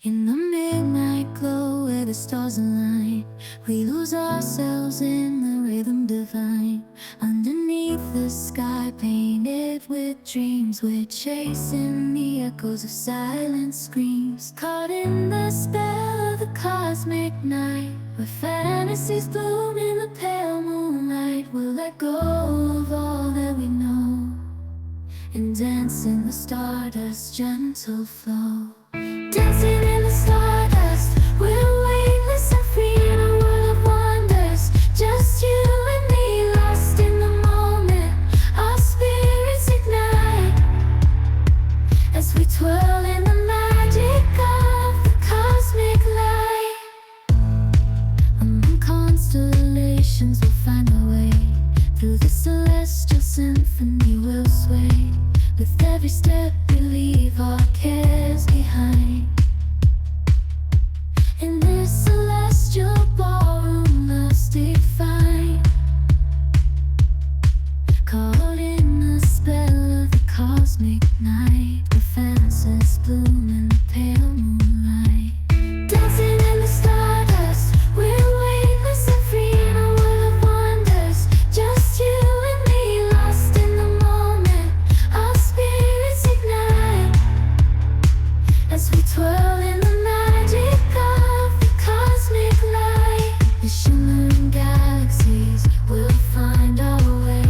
In the midnight glow where the stars align, we lose ourselves in the rhythm divine. Underneath the sky painted with dreams, we're chasing the echoes of silent screams. Caught in the spell of the cosmic night, where fantasies bloom in the pale moonlight. We'll let go of all that we know and dance in the stardust's gentle flow. Dancing in the stardust, we're weightless and free in a world of wonders. Just you and me, lost in the moment. Our spirits ignite as we twirl in the magic of the cosmic light. Among constellations we'll find our way. Through the celestial symphony we'll sway. With every step we leave our cares behind. In this celestial ballroom love's defined. Caught in the spell of the cosmic night, where fantasies bloom in the pale moonlight. Dancing in the stardust, we're weightless and free in a world of wonders. Just you and me, lost in the moment. Our spirits ignite as we twirl in the magic of the cosmic light. The shimmering galaxies will find our way,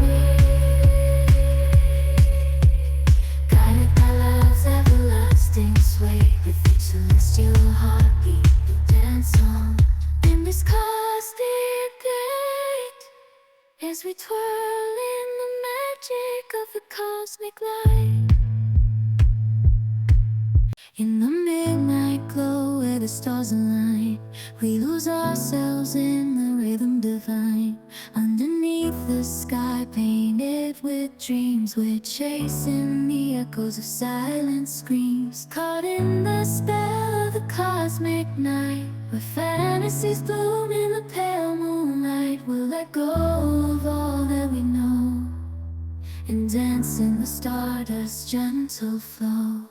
guided by love's everlasting sway. With each celestial heartbeat we dance on in this cosmic gate, as we twirl in the magic of the cosmic light. In the midnight glow where the stars align, we lose ourselves in the rhythm divine. Underneath the sky painted with dreams, we're chasing the echoes of silent screams. Caught in the spell of the cosmic night, where fantasies bloom in the pale moonlight. We'll let go of all that we know and dance in the stardust's gentle flow.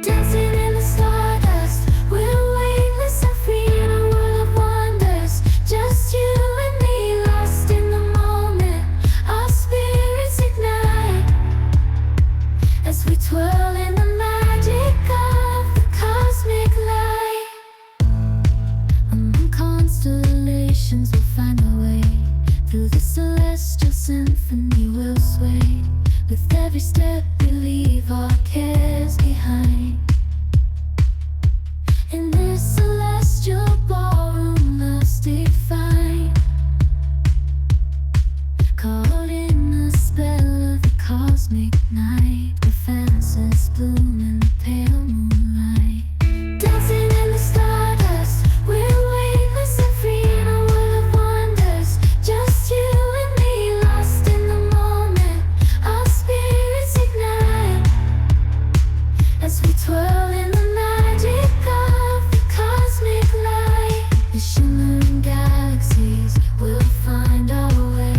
Dancing in the stardust, we're weightless and free in a world of wonders. Just you and me, lost in the moment. Our spirits ignite as we twirl in the magic of the cosmic light. Among constellations we'll find our way. Through the celestial symphony we'll sway. With every step we leave our cares behind. In this celestial ballroom love's defined. Caught in the spell of the cosmic night, where fantasies bloom in the pale moonlight. Dancing in the stardust, we're weightless and free in a world of wonders. Just you and me, lost in the moment. Our spirits ignite as we twirl in the magic of the cosmic light. The shimmering galaxies will find our way,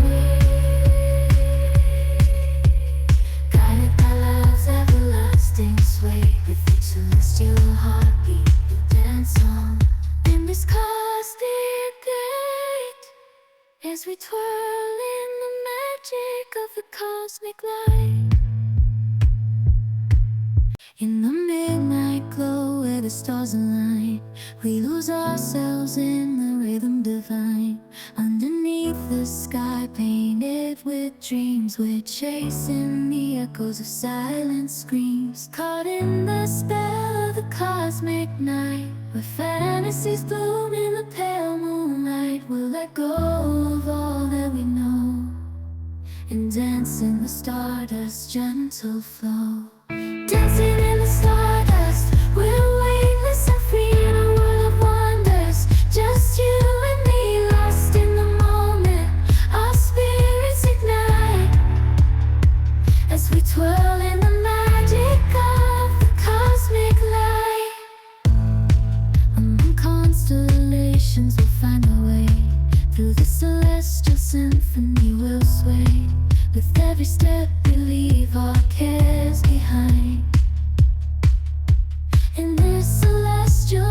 guided by love's everlasting sway. With each celestial heartbeat we dance on in this cosmic gate, as we twirl in the magic of the cosmic light. In the midnight glow where the stars align, we lose ourselves in the rhythm divine. Underneath the sky painted with dreams, we're chasing the echoes of silent screams. Caught in the spell of the cosmic night, where fantasies bloom in the pale moonlight. We'll let go of all that we know and dance in the stardust's gentle flow. Dancing in the stardust, we're weightless and free in a world of wonders. Just you and me, lost in the moment. Our spirits ignite as we twirl in the magic of the cosmic light. Among constellations we'll find our way. Through the celestial symphony we'll sway. With every step we leave our cares behind. In this celestial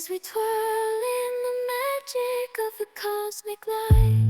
as we twirl in the magic of the cosmic light.